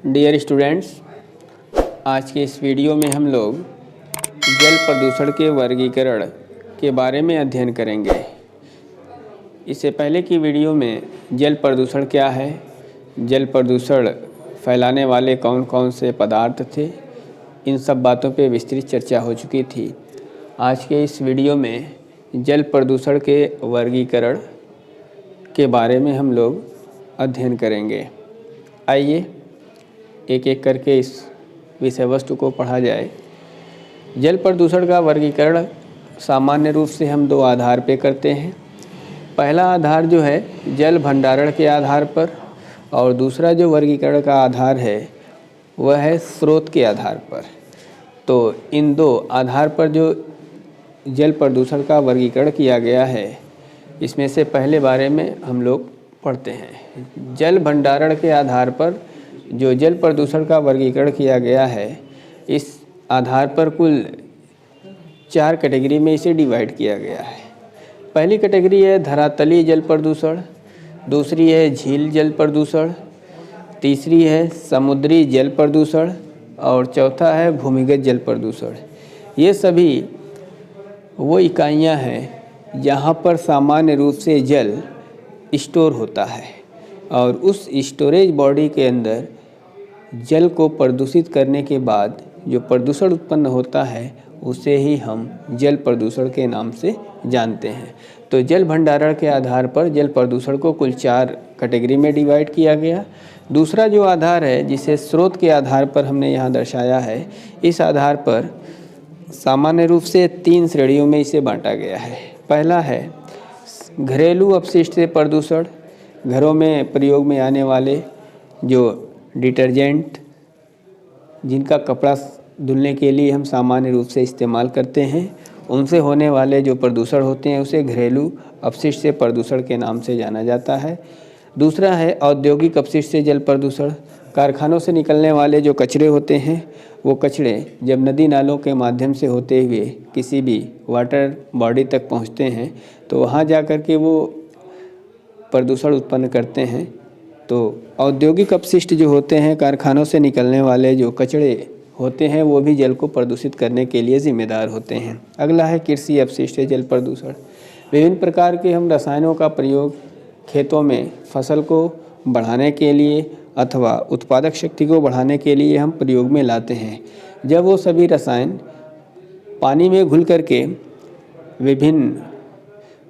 Dear students, आज के इस वीडियो में हम लोग जल प्रदूषण के वर्गीकरण के बारे में अध्ययन करेंगे। इससे पहले की वीडियो में जल प्रदूषण क्या है, जल प्रदूषण फैलाने वाले कौन कौन से पदार्थ थे, इन सब बातों पे विस्तृत चर्चा हो चुकी थी। आज के इस वीडियो में जल प्रदूषण के वर्गीकरण के बारे में हम लोग अध्ययन करेंगे। आइए एक एक करके इस विषय वस्तु को पढ़ा जाए। जल प्रदूषण का वर्गीकरण सामान्य रूप से हम दो आधार पे करते हैं। पहला आधार जो है जल भंडारण के आधार पर, और दूसरा जो वर्गीकरण का आधार है वह है स्रोत के आधार पर। तो इन दो आधार पर जो जल प्रदूषण का वर्गीकरण किया गया है, इसमें से पहले बारे में हम लोग पढ़ते हैं। जल भंडारण के आधार पर जो जल प्रदूषण का वर्गीकरण किया गया है, इस आधार पर कुल 4 कैटेगरी में इसे डिवाइड किया गया है। पहली कैटेगरी है धरातलीय जल प्रदूषण, दूसरी है झील जल प्रदूषण, तीसरी है समुद्री जल प्रदूषण और चौथा है भूमिगत जल प्रदूषण। ये सभी वो इकाइयाँ हैं जहाँ पर सामान्य रूप से जल स्टोर होता है और उस स्टोरेज बॉडी के अंदर जल को प्रदूषित करने के बाद जो प्रदूषण उत्पन्न होता है उसे ही हम जल प्रदूषण के नाम से जानते हैं। तो जल भंडारण के आधार पर जल प्रदूषण को कुल 4 कैटेगरी में डिवाइड किया गया। दूसरा जो आधार है जिसे स्रोत के आधार पर हमने यहाँ दर्शाया है, इस आधार पर सामान्य रूप से 3 श्रेणियों में इसे बांटा गया है। पहला है घरेलू अपशिष्ट से प्रदूषण, घरों में प्रयोग में आने वाले जो डिटर्जेंट जिनका कपड़ा धुलने के लिए हम सामान्य रूप से इस्तेमाल करते हैं, उनसे होने वाले जो प्रदूषण होते हैं उसे घरेलू अपशिष्ट से प्रदूषण के नाम से जाना जाता है। दूसरा है औद्योगिक अपशिष्ट से जल प्रदूषण। कारखानों से निकलने वाले जो कचरे होते हैं, वो कचरे जब नदी नालों के माध्यम से होते हुए किसी भी वाटर बॉडी तक पहुंचते हैं तो वहां जा कर के वो प्रदूषण उत्पन्न करते हैं। तो औद्योगिक अपशिष्ट जो होते हैं, कारखानों से निकलने वाले जो कचरे होते हैं, वो भी जल को प्रदूषित करने के लिए जिम्मेदार होते हैं। अगला है कृषि अपशिष्ट जल प्रदूषण। विभिन्न प्रकार के हम रसायनों का प्रयोग खेतों में फसल को बढ़ाने के लिए अथवा उत्पादक शक्ति को बढ़ाने के लिए हम प्रयोग में लाते हैं। जब वो सभी रसायन पानी में घुल करके विभिन्न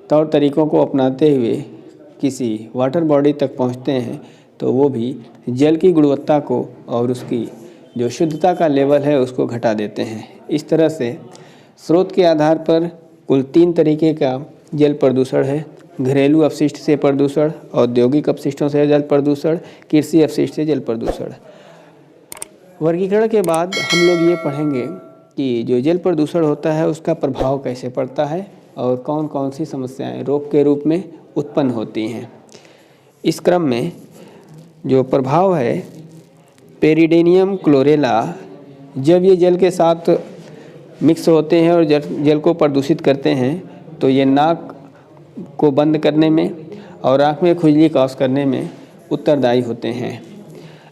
तौर तरीकों को अपनाते हुए किसी वाटर बॉडी तक पहुंचते हैं तो वो भी जल की गुणवत्ता को और उसकी जो शुद्धता का लेवल है उसको घटा देते हैं। इस तरह से स्रोत के आधार पर कुल 3 तरीके का जल प्रदूषण है। घरेलू अपशिष्ट से प्रदूषण, औद्योगिक अपशिष्टों से जल प्रदूषण, कृषि अपशिष्ट से जल प्रदूषण। वर्गीकरण के बाद हम लोग ये पढ़ेंगे कि जो जल प्रदूषण होता है उसका प्रभाव कैसे पड़ता है और कौन कौन सी समस्याएं रोग के रूप में उत्पन्न होती हैं। इस क्रम में जो प्रभाव है पेरिडेनियम क्लोरेला, जब ये जल के साथ मिक्स होते हैं और जल को प्रदूषित करते हैं तो ये नाक को बंद करने में और आँख में खुजली कॉज करने में उत्तरदायी होते हैं।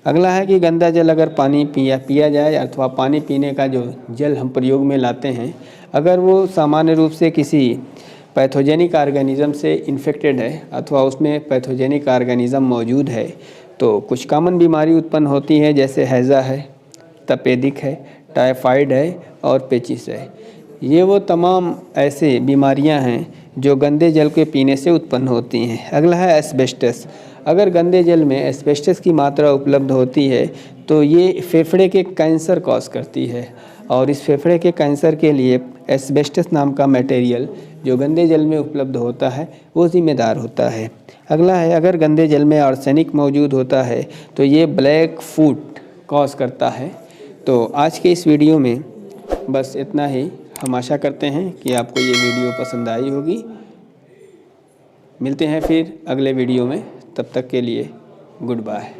अगला है कि गंदा जल अगर पानी पिया जाए अथवा पानी पीने का जो जल हम प्रयोग में लाते हैं, अगर वो सामान्य रूप से किसी पैथोजेनिक ऑर्गेनिज्म से इन्फेक्टेड है अथवा उसमें पैथोजेनिक ऑर्गेनिज्म मौजूद है तो कुछ कॉमन बीमारी उत्पन्न होती हैं, जैसे हैज़ा है, तपेदिक है, टाइफाइड है और पेचिस है। ये वो तमाम ऐसे बीमारियां हैं जो गंदे जल के पीने से उत्पन्न होती हैं। अगला है एस्बेस्टस। अगर गंदे जल में एस्बेस्टस की मात्रा उपलब्ध होती है तो ये फेफड़े के कैंसर कॉज करती है और इस फेफड़े के कैंसर के लिए एस्बेस्टस नाम का मटेरियल जो गंदे जल में उपलब्ध होता है वो जिम्मेदार होता है। अगला है अगर गंदे जल में आर्सेनिक मौजूद होता है तो ये ब्लैक फूट कॉज करता है। तो आज के इस वीडियो में बस इतना ही। हम आशा करते हैं कि आपको ये वीडियो पसंद आई होगी। मिलते हैं फिर अगले वीडियो में, तब तक के लिए गुड बाय।